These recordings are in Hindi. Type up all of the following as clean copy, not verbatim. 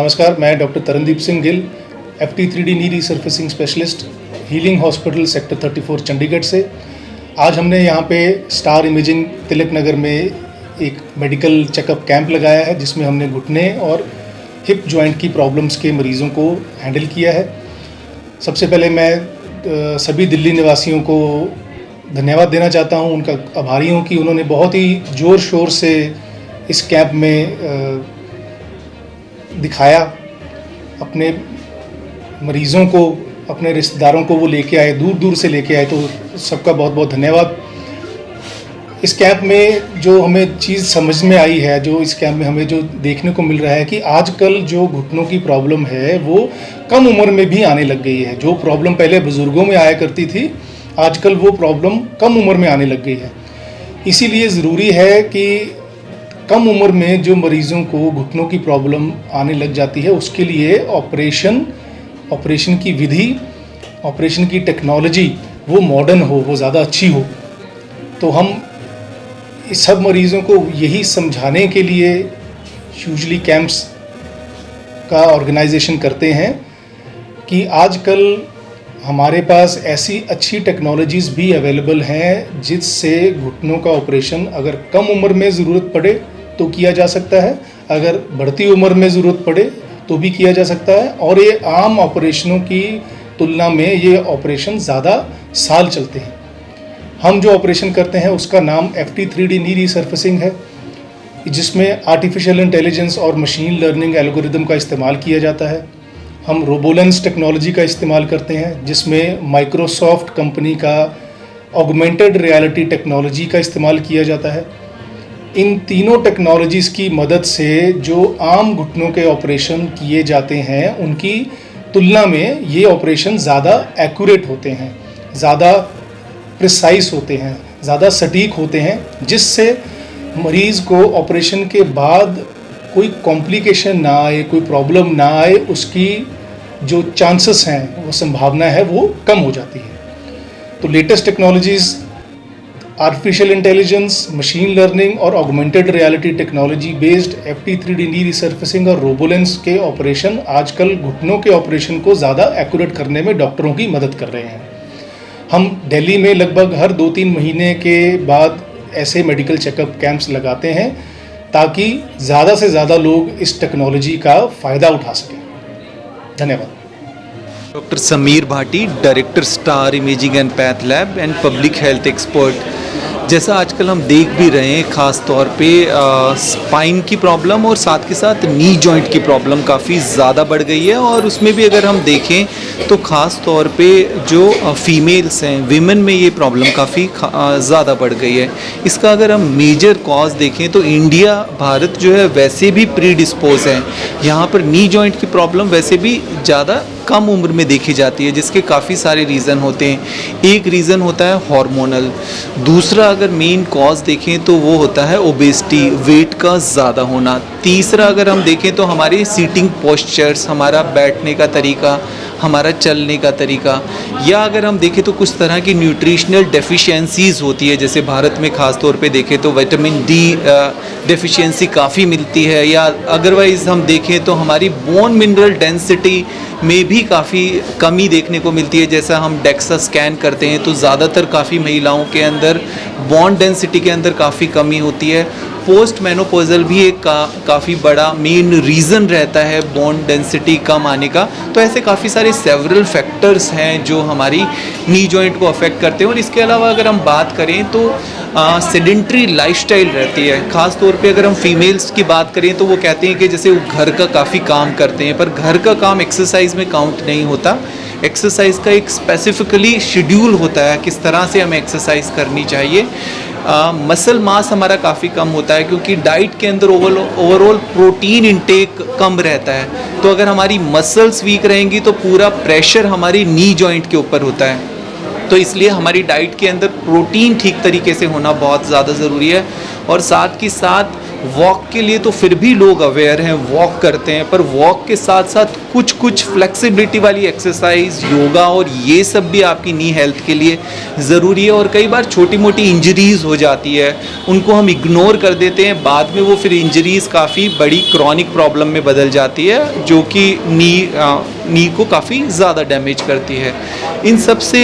नमस्कार, मैं doctor Tarandeep Singh Gill, FT3D knee resurfacing specialist, healing hospital sector 34 Chandigarh से। आज हमने यहाँ पे स्टार इमेजिंग तिलक नगर में एक मेडिकल चेकअप कैंप लगाया है, जिसमें हमने घुटने और हिप जॉइंट की प्रॉब्लम्स के मरीज़ों को हैंडल किया है। सबसे पहले मैं सभी दिल्ली निवासियों को धन्यवाद देना चाहता हूँ, उनका आभारी हूँ कि उन्होंने बहुत ही ज़ोर शोर से इस कैंप में दिखाया। अपने मरीज़ों को, अपने रिश्तेदारों को वो लेके आए, दूर दूर से लेके आए, तो सबका बहुत बहुत धन्यवाद। इस कैंप में जो हमें चीज़ समझ में आई है, जो इस कैंप में हमें जो देखने को मिल रहा है कि आजकल जो घुटनों की प्रॉब्लम है वो कम उम्र में भी आने लग गई है। जो प्रॉब्लम पहले बुज़ुर्गों में आया करती थी, आजकल वो प्रॉब्लम कम उम्र में आने लग गई है। इसीलिए ज़रूरी है कि कम उम्र में जो मरीज़ों को घुटनों की प्रॉब्लम आने लग जाती है, उसके लिए ऑपरेशन की विधि, ऑपरेशन की टेक्नोलॉजी वो मॉडर्न हो, वो ज़्यादा अच्छी हो। तो हम इस सब मरीज़ों को यही समझाने के लिए यूजुअली कैंप्स का ऑर्गेनाइजेशन करते हैं कि आजकल हमारे पास ऐसी अच्छी टेक्नोलॉजीज़ भी अवेलेबल हैं जिससे घुटनों का ऑपरेशन अगर कम उम्र में ज़रूरत पड़े तो किया जा सकता है, अगर बढ़ती उम्र में ज़रूरत पड़े तो भी किया जा सकता है। और ये आम ऑपरेशनों की तुलना में ये ऑपरेशन ज़्यादा साल चलते हैं। हम जो ऑपरेशन करते हैं उसका नाम FT3D नी रिसर्फेसिंग है, जिसमें आर्टिफिशियल इंटेलिजेंस और मशीन लर्निंग एल्गोरिदम का इस्तेमाल किया जाता है। हम रोबोलेंस टेक्नोलॉजी का इस्तेमाल करते हैं, जिसमें माइक्रोसॉफ्ट कंपनी का ऑगमेंटेड रियलिटी टेक्नोलॉजी का इस्तेमाल किया जाता है। इन तीनों टेक्नोलॉजीज़ की मदद से जो आम घुटनों के ऑपरेशन किए जाते हैं, उनकी तुलना में ये ऑपरेशन ज़्यादा एक्यूरेट होते हैं, ज़्यादा प्रिसाइज होते हैं, ज़्यादा सटीक होते हैं, जिससे मरीज़ को ऑपरेशन के बाद कोई कॉम्प्लिकेशन ना आए, कोई प्रॉब्लम ना आए, उसकी जो चांसेस हैं, वो संभावना है, वो कम हो जाती है। तो latest technologies, artificial intelligence, machine learning और augmented reality technology based FT3D knee resurfacing और रोबोलेंस के ऑपरेशन आजकल घुटनों के ऑपरेशन को ज़्यादा एक्यूरेट करने में डॉक्टरों की मदद कर रहे हैं। हम दिल्ली में लगभग हर 2-3 महीने के बाद ऐसे मेडिकल चेकअप कैंप्स लगाते हैं ताकि ज़्यादा से ज़्यादा लोग इस टेक्नोलॉजी का फ़ायदा उठा सकें। धन्यवाद। Doctor Sameer Bhati, director star imaging and path lab and public health expert. जैसा आजकल हम देख भी रहे हैं, ख़ास तौर पे स्पाइन की प्रॉब्लम और साथ के साथ नी जॉइंट की प्रॉब्लम काफ़ी ज़्यादा बढ़ गई है। और उसमें भी अगर हम देखें तो ख़ास तौर पे जो फीमेल्स हैं, विमेन में ये प्रॉब्लम काफ़ी ज़्यादा बढ़ गई है। इसका अगर हम मेजर कॉज देखें तो इंडिया, भारत जो है वैसे भी प्री डिस्पोज है। यहाँ पर नी जॉइंट की प्रॉब्लम वैसे भी ज़्यादा कम उम्र में देखी जाती है, जिसके काफ़ी सारे रीज़न होते हैं। एक रीज़न होता है हार्मोनल, दूसरा अगर मेन कॉज देखें तो वो होता है ओबेसिटी, वेट का ज़्यादा होना। तीसरा अगर हम देखें तो हमारे सीटिंग पोस्चर्स, हमारा बैठने का तरीका, हमारा चलने का तरीका, या अगर हम देखें तो कुछ तरह की न्यूट्रिशनल डेफिशिएंसीज़ होती है। जैसे भारत में ख़ास तौर पे देखें तो विटामिन D डेफिशिएंसी काफ़ी मिलती है, या अदरवाइज़ हम देखें तो हमारी बोन मिनरल डेंसिटी में भी काफ़ी कमी देखने को मिलती है। जैसा हम डेक्सा स्कैन करते हैं तो ज़्यादातर काफ़ी महिलाओं के अंदर बोन डेंसिटी के अंदर काफ़ी कमी होती है। पोस्ट मेनोपॉजल भी एक काफ़ी बड़ा मेन रीज़न रहता है बोन डेंसिटी कम आने का। तो ऐसे काफ़ी सारे सेवरल फैक्टर्स हैं जो हमारी नी जॉइंट को अफेक्ट करते हैं। और इसके अलावा अगर हम बात करें तो सेडेंट्री लाइफस्टाइल रहती है। ख़ास तौर पे अगर हम फीमेल्स की बात करें तो वो कहते हैं कि जैसे वो घर का काफ़ी काम करते हैं, पर घर का काम एक्सरसाइज में काउंट नहीं होता। एक्सरसाइज का एक स्पेसिफिकली शेड्यूल होता है, किस तरह से हमें एक्सरसाइज करनी चाहिए। मसल मास हमारा काफ़ी कम होता है क्योंकि डाइट के अंदर ओवरऑल प्रोटीन इंटेक कम रहता है। तो अगर हमारी मसल्स वीक रहेंगी तो पूरा प्रेशर हमारी नी जॉइंट के ऊपर होता है। तो इसलिए हमारी डाइट के अंदर प्रोटीन ठीक तरीके से होना बहुत ज़्यादा ज़रूरी है। और साथ ही साथ वॉक के लिए तो फिर भी लोग अवेयर हैं, वॉक करते हैं, पर वॉक के साथ साथ कुछ कुछ फ्लेक्सिबिलिटी वाली एक्सरसाइज, योगा और ये सब भी आपकी नी हेल्थ के लिए ज़रूरी है। और कई बार छोटी मोटी इंजरीज़ हो जाती है, उनको हम इग्नोर कर देते हैं, बाद में वो फिर इंजरीज़ काफ़ी बड़ी क्रॉनिक प्रॉब्लम में बदल जाती है, जो कि नी को काफ़ी ज़्यादा डैमेज करती है। इन सब से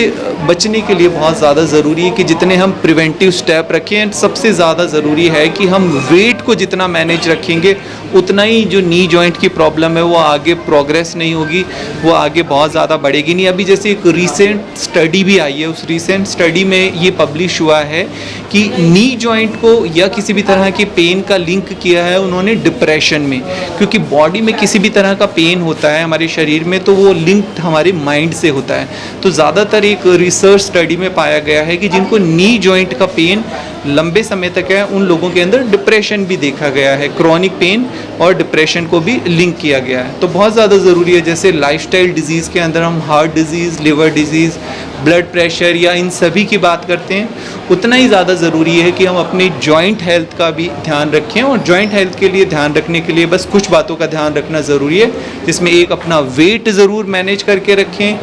बचने के लिए बहुत ज़्यादा ज़रूरी है कि जितने हम प्रिवेंटिव स्टेप रखें, एंड सबसे ज़्यादा ज़रूरी है कि हम वेट को जितना मैनेज रखेंगे उतना ही जो नी जॉइंट की प्रॉब्लम है वो आगे प्रोग्रेस नहीं होगी, वो आगे बहुत ज़्यादा बढ़ेगी नहीं। अभी जैसे एक रीसेंट स्टडी भी आई है, उस रीसेंट स्टडी में ये पब्लिश हुआ है कि नी जॉइंट को या किसी भी तरह के पेन का लिंक किया है उन्होंने डिप्रेशन में, क्योंकि बॉडी में किसी भी तरह का पेन होता है हमारे शरीर में तो वो लिंक्ड हमारे माइंड से होता है। तो ज़्यादातर एक रिसर्च स्टडी में पाया गया है कि जिनको नी जॉइंट का पेन लंबे समय तक है उन लोगों के अंदर डिप्रेशन भी देखा गया है, क्रॉनिक पेन और डिप्रेशन को भी लिंक किया गया है। तो बहुत ज़्यादा ज़रूरी है, जैसे लाइफस्टाइल डिजीज़ के अंदर हम heart disease, liver disease, blood pressure या इन सभी की बात करते हैं, उतना ही ज़्यादा ज़रूरी है कि हम अपनी जॉइंट हेल्थ का भी ध्यान रखें। और जॉइंट हेल्थ के लिए ध्यान रखने के लिए बस कुछ बातों का ध्यान रखना ज़रूरी है, जिसमें एक अपना वेट ज़रूर मैनेज करके रखें,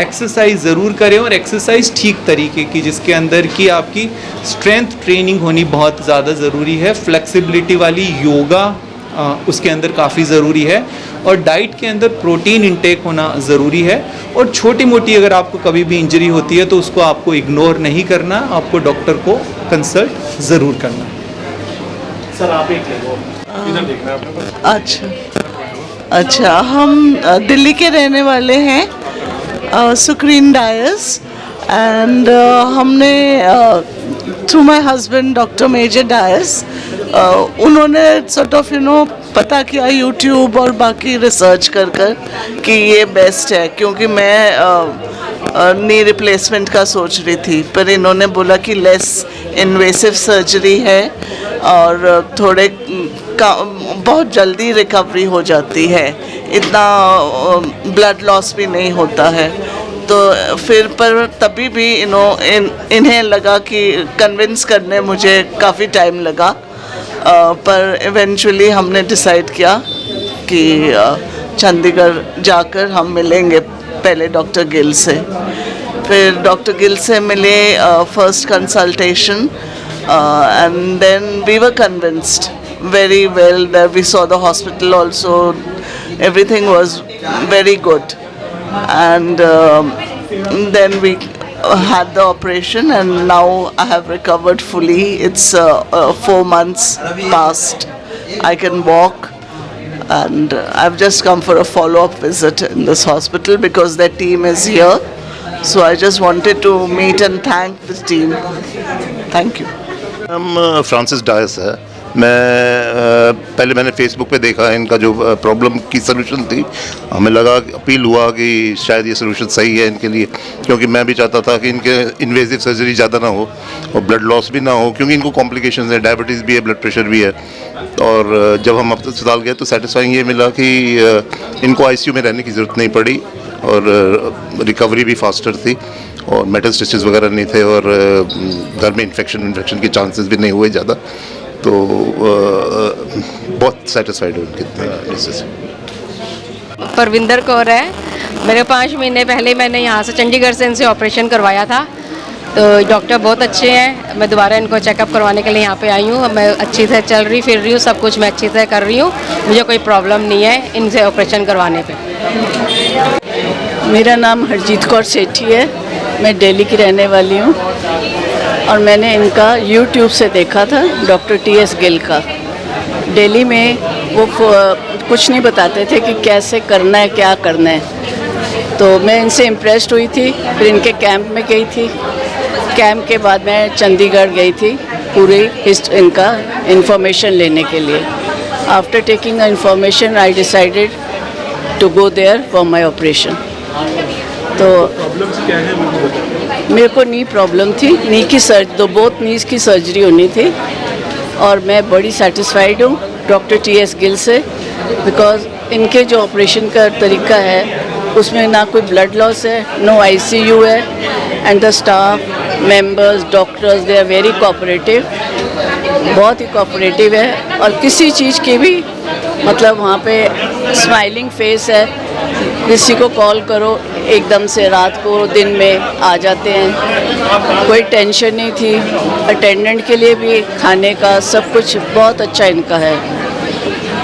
एक्सरसाइज ज़रूर करें और एक्सरसाइज ठीक तरीके की, जिसके अंदर की आपकी स्ट्रेंथ ट्रेनिंग होनी बहुत ज़्यादा ज़रूरी है, फ्लेक्सिबिलिटी वाली योगा उसके अंदर काफ़ी ज़रूरी है, और डाइट के अंदर प्रोटीन इंटेक होना ज़रूरी है। और छोटी मोटी अगर आपको कभी भी इंजरी होती है तो उसको आपको इग्नोर नहीं करना, आपको डॉक्टर को कंसल्ट ज़रूर करना। सर आप एक इधर देखना है आपने। अच्छा, हम दिल्ली के रहने वाले हैं, सुक्रीन डायस, एंड हमने through my husband doctor major Dias, उन्होंने सॉर्ट ऑफ पता किया यूट्यूब और बाकी रिसर्च कर कि ये बेस्ट है, क्योंकि मैं नी रिप्लेसमेंट का सोच रही थी, पर इन्होंने बोला कि लेस इन्वेसिव सर्जरी है और थोड़े बहुत जल्दी रिकवरी हो जाती है, इतना ब्लड लॉस भी नहीं होता है। तो फिर पर तभी भी इन्हें लगा कि कन्विंस करने मुझे काफ़ी टाइम लगा, पर इवेंचुअली हमने डिसाइड किया कि चंडीगढ़ जाकर हम मिलेंगे पहले डॉक्टर गिल से। फिर डॉक्टर गिल से मिले first consultation, and then we were convinced very well that we saw the hospital also, everything was very good, and then we had the operation and now I have recovered fully. It's 4 months past, I can walk, and I've just come for a follow-up visit in this hospital because their team is here, so I just wanted to meet and thank the team. Thank you. नाम फ्रांसिस डायस है। मैंने फेसबुक पे देखा इनका जो प्रॉब्लम की सलूशन थी, हमें लगा, अपील हुआ कि शायद ये सलूशन सही है इनके लिए, क्योंकि मैं भी चाहता था कि इनके इन्वेजिव सर्जरी ज़्यादा ना हो और ब्लड लॉस भी ना हो, क्योंकि इनको कॉम्प्लिकेशंस हैं, डायबिटीज़ भी है, ब्लड प्रेशर भी है। और जब हम अस्पताल गए तो सेटिस्फाइंग ये मिला कि इनको आईसीयू में रहने की ज़रूरत नहीं पड़ी और रिकवरी भी फास्टर थी और मेटल स्टिचेस वगैरह नहीं थे और घर में इन्फेक्शन के चांसेस भी नहीं हुए ज़्यादा। तो बहुत सेटिस्फाइड हूँ उनके से। परविंदर कौर है, मेरे 5 महीने पहले मैंने यहाँ से चंडीगढ़ से इनसे ऑपरेशन करवाया था, तो डॉक्टर बहुत अच्छे हैं। मैं दोबारा इनको चेकअप करवाने के लिए यहाँ पे आई हूँ। मैं अच्छी से चल रही फिर रही हूँ, सब कुछ मैं अच्छी से कर रही हूँ, मुझे कोई प्रॉब्लम नहीं है इनसे ऑपरेशन करवाने पे। मेरा नाम हरजीत कौर सेठी है, मैं दिल्ली की रहने वाली हूँ और मैंने इनका YouTube से देखा था, डॉक्टर TS गिल का। दिल्ली में वो कुछ नहीं बताते थे कि कैसे करना है, क्या करना है, तो मैं इनसे इम्प्रेस्ड हुई थी। फिर इनके कैंप में गई थी, कैंप के बाद मैं चंडीगढ़ गई थी पूरी इनका इंफॉर्मेशन लेने के लिए। After taking the information I decided to go there for my operation. तो मेरे को नी प्रॉब्लम थी, नी की बोथ नीज की सर्जरी होनी थी और मैं बड़ी सेटिस्फाइड हूँ डॉक्टर TS गिल से, बिकॉज इनके जो ऑपरेशन का तरीका है उसमें ना कोई ब्लड लॉस है, नो ICU है, and the staff members doctors they are very cooperative बहुत ही कोऑपरेटिव है और किसी चीज़ की भी मतलब वहाँ पे स्माइलिंग फेस है। किसी को कॉल करो एकदम से रात को दिन में आ जाते हैं, कोई टेंशन नहीं थी। अटेंडेंट के लिए भी खाने का सब कुछ बहुत अच्छा इनका है।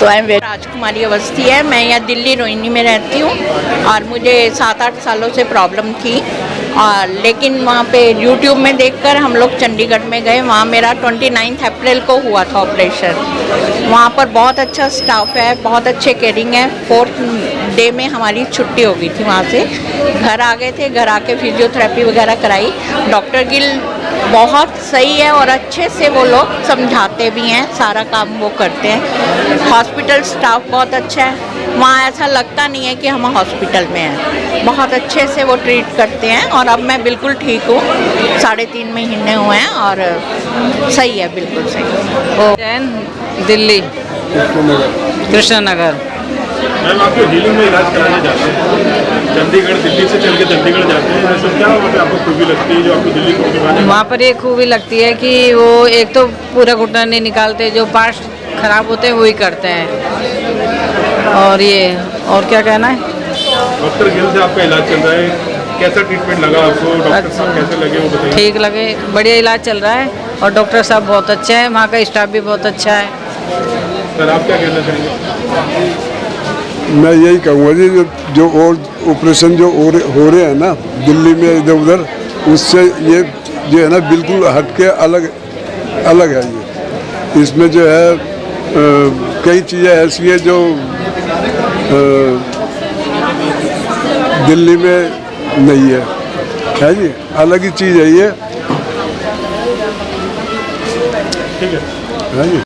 तो आई एम वेरी राजकुमारी अवस्थी है, मैं यहाँ दिल्ली रोहिणी में रहती हूँ और मुझे 7-8 सालों से प्रॉब्लम थी। और लेकिन वहाँ पे YouTube में देखकर हम लोग चंडीगढ़ में गए। वहाँ मेरा 29 अप्रैल को हुआ था ऑपरेशन। वहाँ पर बहुत अच्छा स्टाफ है, बहुत अच्छे केयरिंग है। 4th डे में हमारी छुट्टी हो गई थी वहाँ से, घर आ गए थे। घर आके फिजियोथेरेपी वगैरह कराई। डॉक्टर गिल बहुत सही है और अच्छे से वो लोग समझाते भी हैं, सारा काम वो करते हैं। हॉस्पिटल स्टाफ बहुत अच्छा है, वहाँ ऐसा लगता नहीं है कि हम हॉस्पिटल में हैं। बहुत अच्छे से वो ट्रीट करते हैं और अब मैं बिल्कुल ठीक हूँ। 3.5 महीने हुए हैं और सही है, बिल्कुल सही। जैन दिल्ली कृष्णा नगर। मैम आपको हीलिंग में इलाज कराने जाते हैं, चंडीगढ़ दिल्ली से चल के चंडीगढ़ जाते हैं, ऐसा क्या वहाँ पे आपको खूबी लगती है जो आपको दिल्ली को दिखाने? वहाँ पर एक खूबी लगती है कि वो एक तो पूरा घुटना नहीं निकालते, जो पार्ट्स खराब होते हैं वही करते हैं। और ये और क्या कहना है? डॉक्टर गिल से आपका इलाज चल रहा है, कैसा ट्रीटमेंट लगा आपको? डॉक्टर साहब कैसे लगे वो बताइए। ठीक लगे, बढ़िया इलाज चल रहा है और डॉक्टर साहब बहुत अच्छे हैं, वहाँ का स्टाफ भी बहुत अच्छा है। सर आप क्या कहना चाहेंगे? मैं यही कहूँगा जी, जो और ऑपरेशन जो हो रहे हैं ना दिल्ली में इधर उधर, उससे ये जो है ना बिल्कुल हटके अलग है। ये इसमें जो है कई चीज़ें ऐसी है जो दिल्ली में नहीं है जी, अलग ही चीज़ है ये। ठीक है जी।